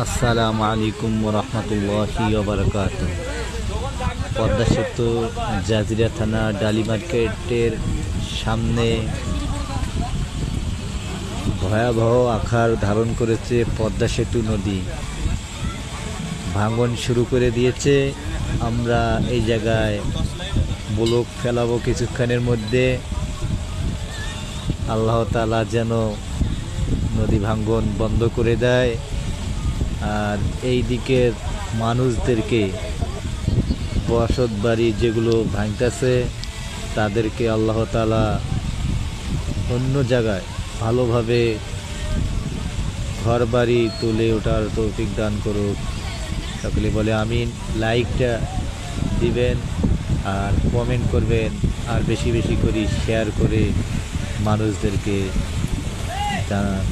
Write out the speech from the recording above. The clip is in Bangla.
আসসালামু আলাইকুম রহমতুল্লাহি ওয়া বারাকাতুহু। পদ্মা সেতু জাজিরা থানা ডালি মার্কেটের সামনে ভয়াবহ আকার ধারণ করেছে পদ্মা সেতু নদী। ভাঙন শুরু করে দিয়েছে। আমরা এই জায়গায় ব্লক ফেলাবো কিছুক্ষণের মধ্যে। আল্লাহ তাআলা যেন নদী ভাঙ্গন বন্ধ করে দেয়, আর এই দিকের মানুষদেরকে বসত বাড়ি যেগুলো ভাঙতেছে তাদেরকে আল্লাহ তাআলা অন্য জায়গায় ভালোভাবে ঘর বাড়ি তুলে ওঠার তৌফিক দান করুক। সকলে বলে আমিন। লাইকটা দিবেন আর কমেন্ট করবেন, আর বেশি বেশি করে শেয়ার করে মানুষদেরকে জানান।